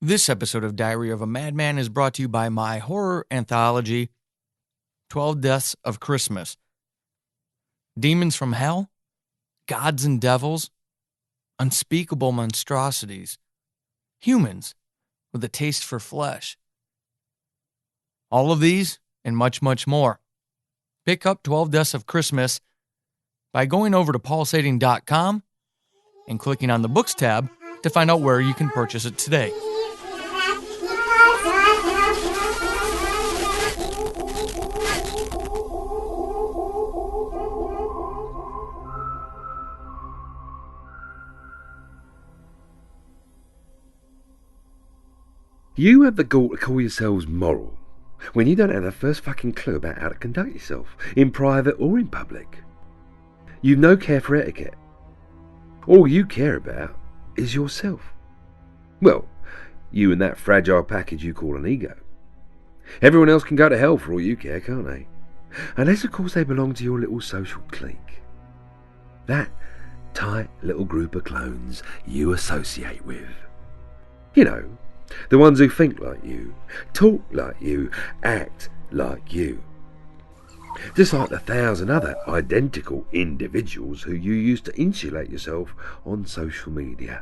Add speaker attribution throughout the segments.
Speaker 1: This episode of Diary of a Madman is brought to you by my horror anthology, 12 Deaths of Christmas. Demons from hell, gods and devils, unspeakable monstrosities, humans with a taste for flesh. All of these and much, much more. Pick up 12 Deaths of Christmas by going over to paulsading.com and clicking on the Books tab to find out where you can purchase it today.
Speaker 2: You have the gall to call yourselves moral when you don't have the first fucking clue about how to conduct yourself, in private or in public. You've no care for etiquette. All you care about is yourself. Well, you and that fragile package you call an ego. Everyone else can go to hell for all you care, can't they? Unless, of course, they belong to your little social clique. That tight little group of clones you associate with. You know, the ones who think like you, talk like you, act like you. Just like the 1,000 other identical individuals who you use to insulate yourself on social media.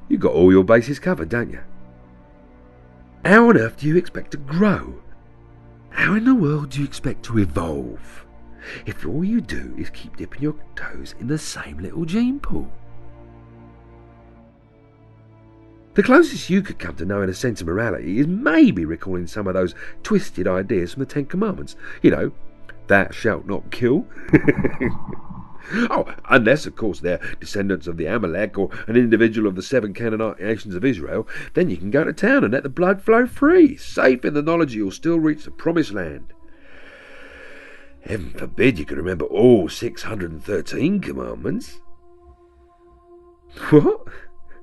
Speaker 2: You got all your bases covered, don't you? How on earth do you expect to grow? How in the world do you expect to evolve if all you do is keep dipping your toes in the same little gene pool? The closest you could come to knowing a sense of morality is maybe recalling some of those twisted ideas from the Ten Commandments. You know, thou shalt not kill. Oh, unless, of course, they're descendants of the Amalek or an individual of the 7 Canaanite nations of Israel, then you can go to town and let the blood flow free, safe in the knowledge you'll still reach the promised land. Heaven forbid you could remember all 613 commandments. What?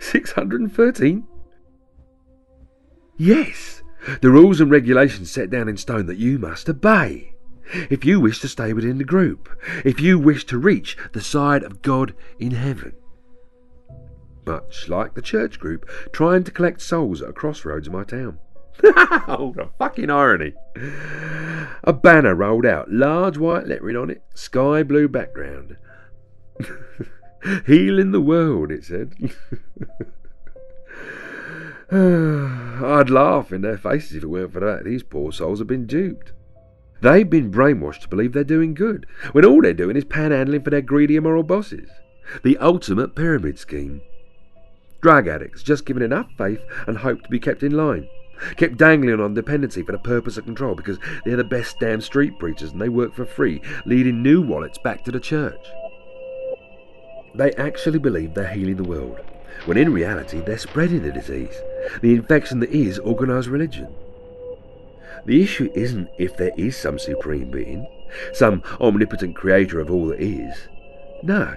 Speaker 2: 613? Yes, the rules and regulations set down in stone that you must obey if you wish to stay within the group, if you wish to reach the side of God in heaven. Much like the church group trying to collect souls at a crossroads of my town. Oh, the fucking irony. A banner rolled out, large white lettering on it, sky blue background. Healing the world, it said. I'd laugh in their faces if it weren't for that. These poor souls have been duped. They've been brainwashed to believe they're doing good, when all they're doing is panhandling for their greedy immoral bosses. The ultimate pyramid scheme. Drug addicts just given enough faith and hope to be kept in line. Kept dangling on dependency for the purpose of control because they're the best damn street preachers and they work for free, leading new wallets back to the church. They actually believe they're healing the world, when in reality they're spreading the disease, the infection that is organised religion. The issue isn't if there is some supreme being, some omnipotent creator of all that is. No,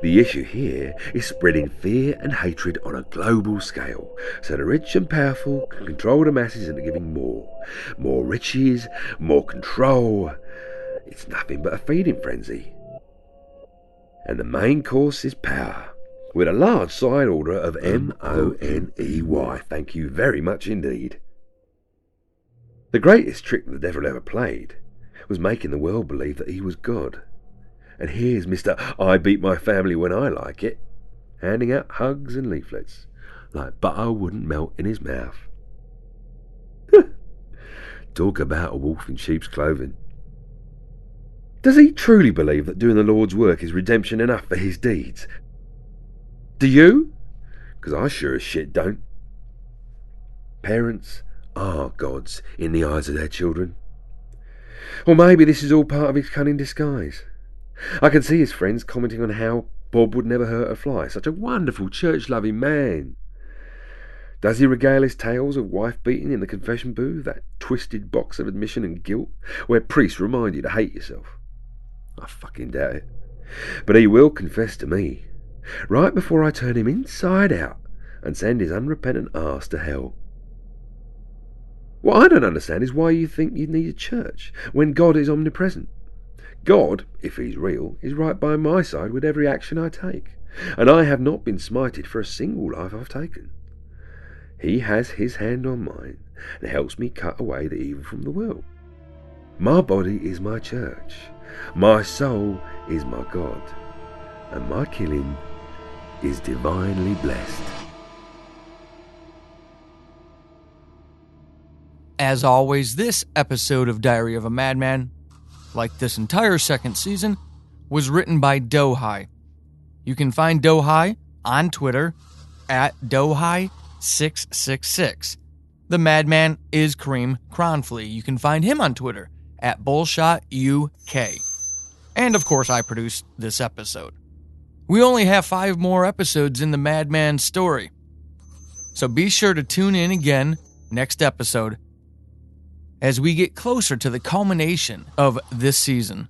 Speaker 2: the issue here is spreading fear and hatred on a global scale, so the rich and powerful can control the masses into giving more riches, more control. It's nothing but a feeding frenzy. And the main course is power, with a large side order of M-O-N-E-Y. Thank you very much indeed. The greatest trick the devil ever played was making the world believe that he was God. And here's Mr. I beat my family when I like it, handing out hugs and leaflets, like butter wouldn't melt in his mouth. Talk about a wolf in sheep's clothing. Does he truly believe that doing the Lord's work is redemption enough for his deeds? Do you? Because I sure as shit don't. Parents are gods in the eyes of their children. Or maybe this is all part of his cunning disguise. I can see his friends commenting on how Bob would never hurt a fly, such a wonderful church-loving man. Does he regale his tales of wife-beating in the confession booth, that twisted box of admission and guilt, where priests remind you to hate yourself? I fucking doubt it. But he will confess to me, right before I turn him inside out and send his unrepentant arse to hell. What I don't understand is why you think you need a church when God is omnipresent. God, if he's real, is right by my side with every action I take. and I have not been smited for a single life I've taken. He has his hand on mine and helps me cut away the evil from the world. My body is my church, my soul is my God, and my killing is divinely blessed.
Speaker 1: As always, this episode of Diary of a Madman, like this entire second season, was written by Dohai. You can find Dohai on Twitter at Dohai666. The Madman is Kareem Cronfley. You can find him on Twitter at BullshotUK. And of course, I produced this episode. We only have 5 more episodes in the Madman story, so be sure to tune in again next episode as we get closer to the culmination of this season.